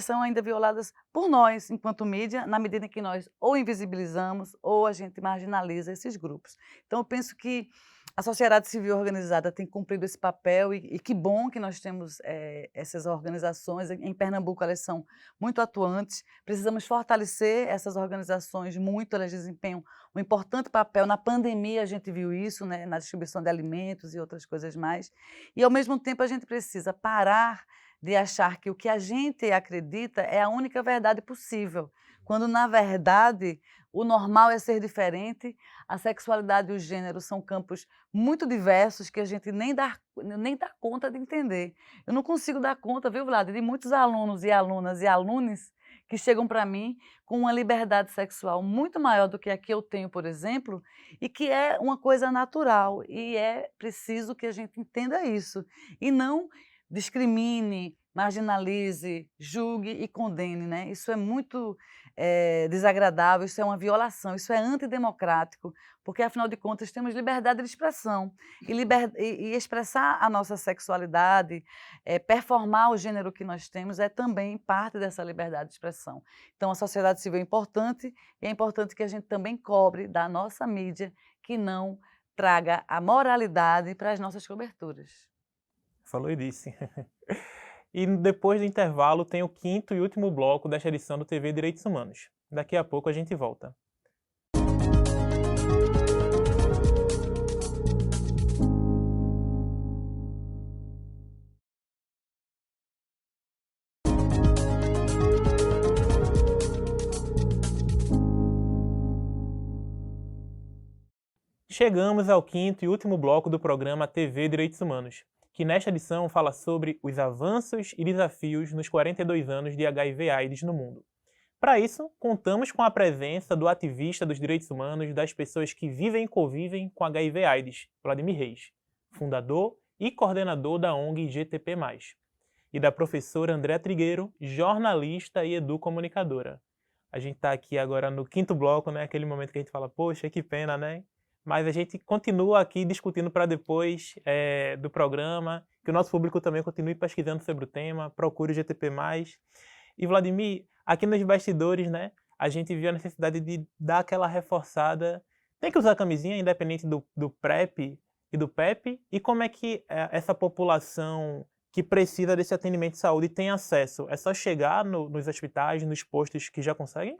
são ainda violadas por nós, enquanto mídia, na medida em que nós ou invisibilizamos ou a gente marginaliza esses grupos. Então, eu penso que a sociedade civil organizada tem cumprido esse papel e que bom que nós temos essas organizações. Em Pernambuco, elas são muito atuantes. Precisamos fortalecer essas organizações muito, elas desempenham um importante papel. Na pandemia, a gente viu isso, né, na distribuição de alimentos e outras coisas mais. E, ao mesmo tempo, a gente precisa parar de achar que o que a gente acredita é a única verdade possível, quando, na verdade, o normal é ser diferente, a sexualidade e o gênero são campos muito diversos que a gente nem dá conta de entender. Eu não consigo dar conta, viu, Vlad, de muitos alunos e alunas e alunos que chegam para mim com uma liberdade sexual muito maior do que a que eu tenho, por exemplo, e que é uma coisa natural, e é preciso que a gente entenda isso, e não discrimine, marginalize, julgue e condene, né? Isso é muito desagradável, isso é uma violação, isso é antidemocrático, porque, afinal de contas, temos liberdade de expressão. E expressar a nossa sexualidade, performar o gênero que nós temos, é também parte dessa liberdade de expressão. Então, a sociedade civil é importante, e é importante que a gente também cobre da nossa mídia que não traga a moralidade para as nossas coberturas. Falou e disse. E depois do intervalo tem o quinto e último bloco desta edição do TV Direitos Humanos. Daqui a pouco a gente volta. Chegamos ao quinto e último bloco do programa TV Direitos Humanos, que nesta edição fala sobre os avanços e desafios nos 42 anos de HIV/AIDS no mundo. Para isso, contamos com a presença do ativista dos direitos humanos das pessoas que vivem e convivem com HIV/AIDS, Vladimir Reis, fundador e coordenador da ONG GTP+, e da professora Andréa Trigueiro, jornalista e educomunicadora. A gente está aqui agora no quinto bloco, né? Aquele momento que a gente fala, poxa, que pena, né? Mas a gente continua aqui discutindo para depois do programa, que o nosso público também continue pesquisando sobre o tema, procure o GTP+. E, Vladimir, aqui nos bastidores, né, a gente viu a necessidade de dar aquela reforçada. Tem que usar camisinha, independente do PrEP e do PEP? E como é que essa população que precisa desse atendimento de saúde tem acesso? É só chegar nos hospitais, nos postos que já conseguem?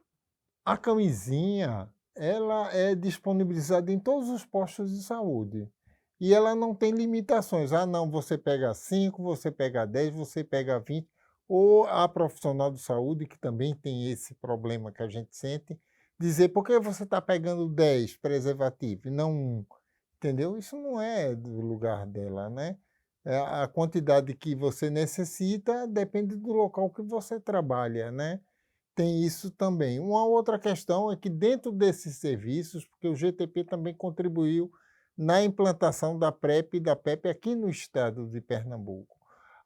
A camisinha, ela é disponibilizada em todos os postos de saúde. E ela não tem limitações. Ah, não, você pega 5, você pega 10, você pega 20. Ou a profissional de saúde, que também tem esse problema que a gente sente, dizer, por que você está pegando 10 preservativos e não 1? Entendeu? Isso não é do lugar dela, né? A quantidade que você necessita depende do local que você trabalha, né? Tem isso também. Uma outra questão é que dentro desses serviços, porque o GTP também contribuiu na implantação da PrEP e da PEP aqui no estado de Pernambuco.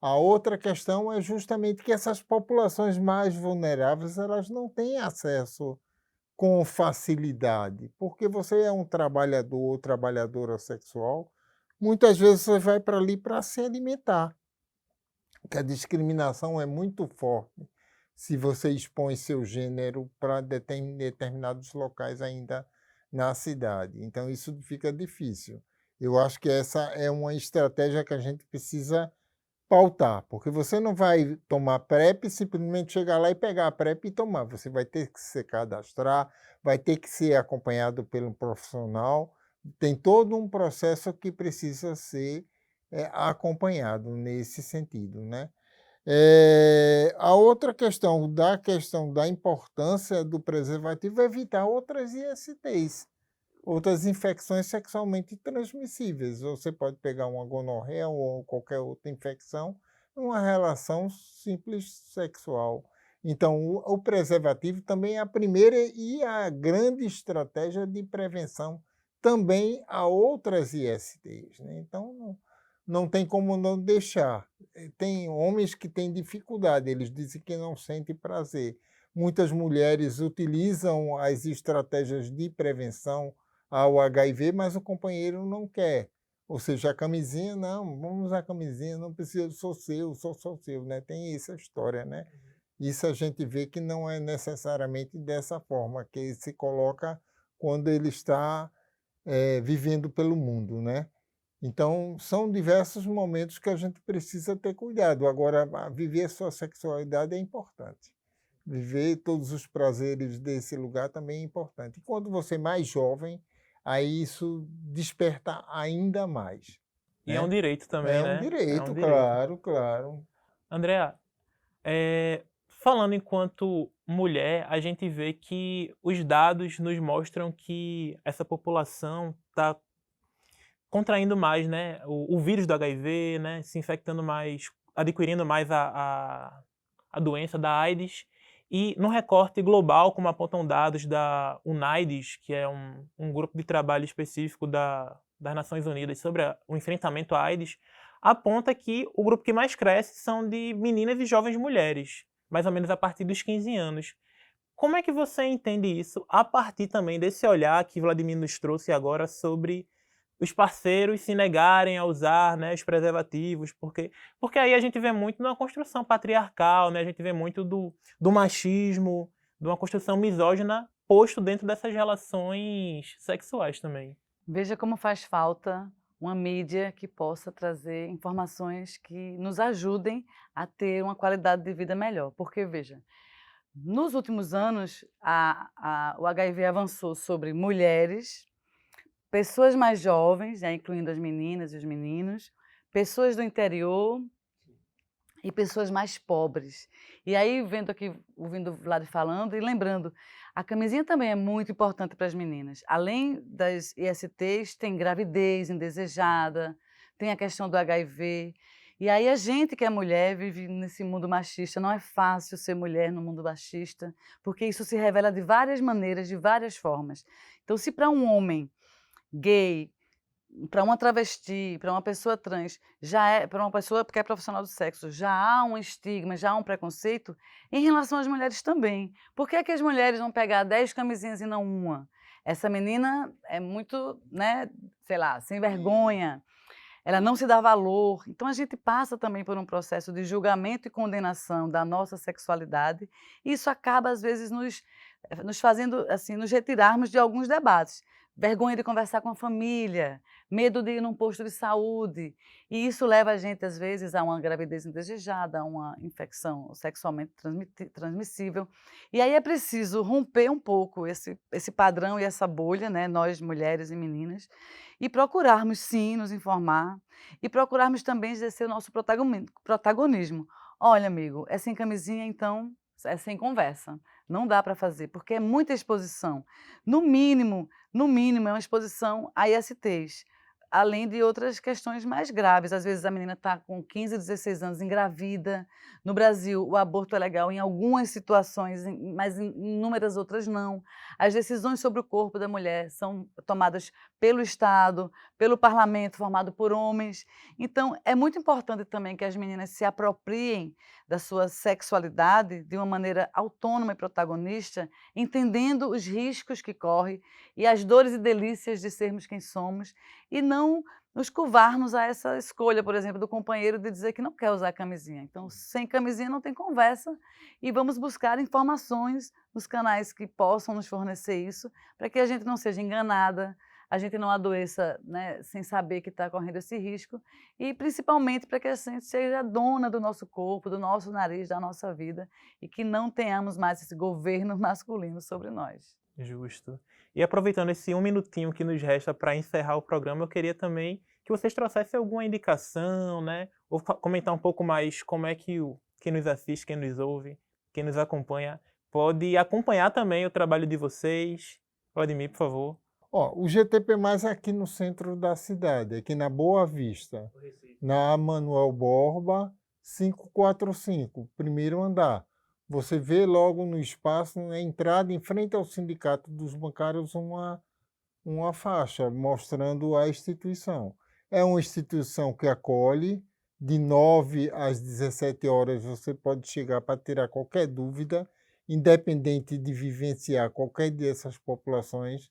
A outra questão é justamente que essas populações mais vulneráveis, elas não têm acesso com facilidade, porque você é um trabalhador ou trabalhadora sexual, muitas vezes você vai para ali para se alimentar, que a discriminação é muito forte se você expõe seu gênero para determinados locais ainda na cidade. Então, isso fica difícil. Eu acho que essa é uma estratégia que a gente precisa pautar, porque você não vai tomar PrEP, simplesmente chegar lá e pegar a PrEP e tomar. Você vai ter que se cadastrar, vai ter que ser acompanhado pelo profissional. Tem todo um processo que precisa ser acompanhado nesse sentido, né? A outra questão da importância do preservativo é evitar outras ISTs, outras infecções sexualmente transmissíveis. Você pode pegar uma gonorreia ou qualquer outra infecção numa relação simples sexual. Então, o preservativo também é a primeira e a grande estratégia de prevenção também a outras ISTs, né? Então, não tem como não deixar. Tem homens que têm dificuldade, eles dizem que não sentem prazer, muitas mulheres utilizam as estratégias de prevenção ao HIV, mas o companheiro não quer. Ou seja, a camisinha, não, vamos usar a camisinha, não precisa, sou seu, né? Tem essa história, né? Isso a gente vê que não é necessariamente dessa forma, que ele se coloca quando ele está vivendo pelo mundo, né? Então, são diversos momentos que a gente precisa ter cuidado. Agora, viver a sua sexualidade é importante. Viver todos os prazeres desse lugar também é importante. E quando você é mais jovem, aí isso desperta ainda mais. E né? é um direito também, né? É um direito, claro. Andrea, falando enquanto mulher, a gente vê que os dados nos mostram que essa população está contraindo mais, né, o vírus do HIV, né, se infectando mais, adquirindo mais a doença da AIDS. E no recorte global, como apontam dados da UNAIDS, que é um grupo de trabalho específico das Nações Unidas sobre o enfrentamento à AIDS, aponta que o grupo que mais cresce são de meninas e jovens mulheres, mais ou menos a partir dos 15 anos. Como é que você entende isso a partir também desse olhar que Vladimir nos trouxe agora sobre os parceiros se negarem a usar, né, os preservativos, porque aí a gente vê muito numa construção patriarcal, né, a gente vê muito do machismo, de uma construção misógina posto dentro dessas relações sexuais também. Veja como faz falta uma mídia que possa trazer informações que nos ajudem a ter uma qualidade de vida melhor. Porque, veja, nos últimos anos, o HIV avançou sobre mulheres, pessoas mais jovens, incluindo as meninas e os meninos, pessoas do interior e pessoas mais pobres. E aí, ouvindo o Vlad falando e lembrando, a camisinha também é muito importante para as meninas. Além das ISTs, tem gravidez indesejada, tem a questão do HIV. E aí a gente que é mulher vive nesse mundo machista. Não é fácil ser mulher no mundo machista, porque isso se revela de várias maneiras, de várias formas. Então, se para um homem gay, para uma travesti, para uma pessoa trans, para uma pessoa que é profissional do sexo, já há um estigma, já há um preconceito, em relação às mulheres também. Por que é que as mulheres vão pegar 10 camisinhas e não uma? Essa menina é muito, né, sei lá, sem vergonha, ela não se dá valor. Então a gente passa também por um processo de julgamento e condenação da nossa sexualidade, e isso acaba às vezes nos fazendo assim, nos retirarmos de alguns debates. Vergonha de conversar com a família, medo de ir num posto de saúde. E isso leva a gente, às vezes, a uma gravidez indesejada, a uma infecção sexualmente transmissível. E aí é preciso romper um pouco esse padrão e essa bolha, né, nós, mulheres e meninas, e procurarmos, sim, nos informar, e procurarmos também exercer o nosso protagonismo. Olha, amigo, é sem camisinha, então é sem conversa. Não dá para fazer, porque é muita exposição. No mínimo, é uma exposição a ISTs, além de outras questões mais graves. Às vezes a menina está com 15, 16 anos, engravida. No Brasil, o aborto é legal em algumas situações, mas em inúmeras outras não. As decisões sobre o corpo da mulher são tomadas pelo Estado, pelo parlamento, formado por homens. Então, é muito importante também que as meninas se apropriem da sua sexualidade de uma maneira autônoma e protagonista, entendendo os riscos que corre e as dores e delícias de sermos quem somos, e não nos curvarmos a essa escolha, por exemplo, do companheiro de dizer que não quer usar camisinha. Então, sem camisinha não tem conversa, e vamos buscar informações nos canais que possam nos fornecer isso, para que a gente não seja enganada, a gente não adoeça, né, sem saber que está correndo esse risco, e principalmente para que a gente seja dona do nosso corpo, do nosso nariz, da nossa vida, e que não tenhamos mais esse governo masculino sobre nós. Justo. E aproveitando esse 1 minutinho que nos resta para encerrar o programa, eu queria também que vocês trouxessem alguma indicação, né? Ou comentar um pouco mais como é que quem nos assiste, quem nos ouve, quem nos acompanha, pode acompanhar também o trabalho de vocês. Vladimir, por favor. O GTP+ é aqui no centro da cidade, aqui na Boa Vista, na Manuel Borba, 545, primeiro andar. Você vê logo no espaço, na entrada, em frente ao Sindicato dos Bancários, uma faixa mostrando a instituição. É uma instituição que acolhe, de 9 às 17 horas você pode chegar para tirar qualquer dúvida, independente de vivenciar qualquer dessas populações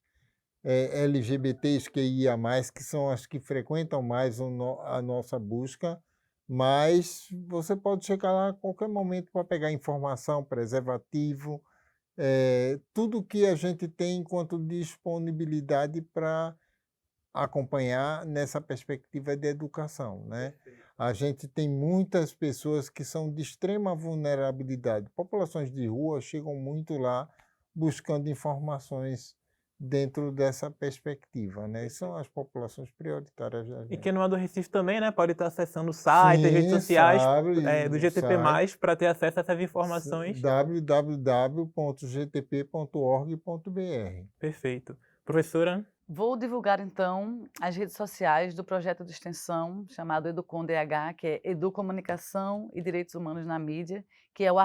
LGBTs que ia mais, que são as que frequentam mais a nossa busca, mas você pode chegar lá a qualquer momento para pegar informação, preservativo, tudo que a gente tem enquanto disponibilidade para acompanhar nessa perspectiva de educação, né? A gente tem muitas pessoas que são de extrema vulnerabilidade. Populações de rua chegam muito lá buscando informações dentro dessa perspectiva, né? E são as populações prioritárias da E gente. quem não é do Recife também, né, pode estar acessando o site, as redes Sim, sociais sabe, do o GTP+, site para ter acesso a essas informações. www.gtp.org.br. Perfeito. Professora? Vou divulgar, então, as redes sociais do projeto de extensão chamado EducomDH, que é Educomunicação e Direitos Humanos na Mídia, que é o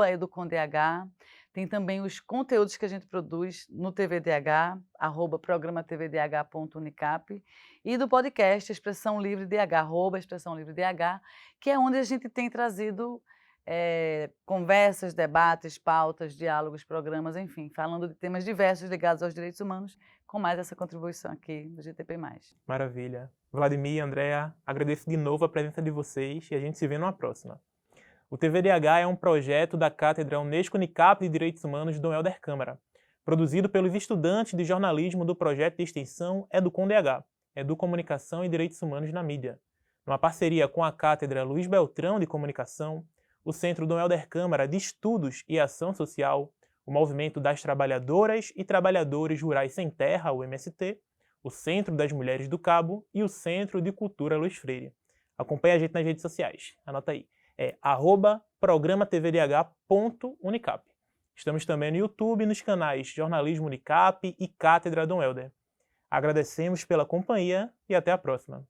@EducomDH. Tem também os conteúdos que a gente produz no TVDH, @programatvdh.unicap, e do podcast Expressão Livre DH, @Expressão Livre DH, que é onde a gente tem trazido conversas, debates, pautas, diálogos, programas, enfim, falando de temas diversos ligados aos direitos humanos, com mais essa contribuição aqui do GTP+. Maravilha. Vladimir e Andréa, agradeço de novo a presença de vocês e a gente se vê numa próxima. O TVDH é um projeto da Cátedra Unesco Unicap de Direitos Humanos Dom Helder Câmara, produzido pelos estudantes de jornalismo do projeto de extensão EducomDH, Educomunicação e Direitos Humanos na Mídia, numa parceria com a Cátedra Luiz Beltrão de Comunicação, o Centro Dom Helder Câmara de Estudos e Ação Social, o Movimento das Trabalhadoras e Trabalhadores Rurais Sem Terra, o MST, o Centro das Mulheres do Cabo e o Centro de Cultura Luiz Freire. Acompanhe a gente nas redes sociais. Anota aí. É @programatvdh.unicap. Estamos também no YouTube e nos canais Jornalismo Unicap e Cátedra Dom Helder. Agradecemos pela companhia e até a próxima.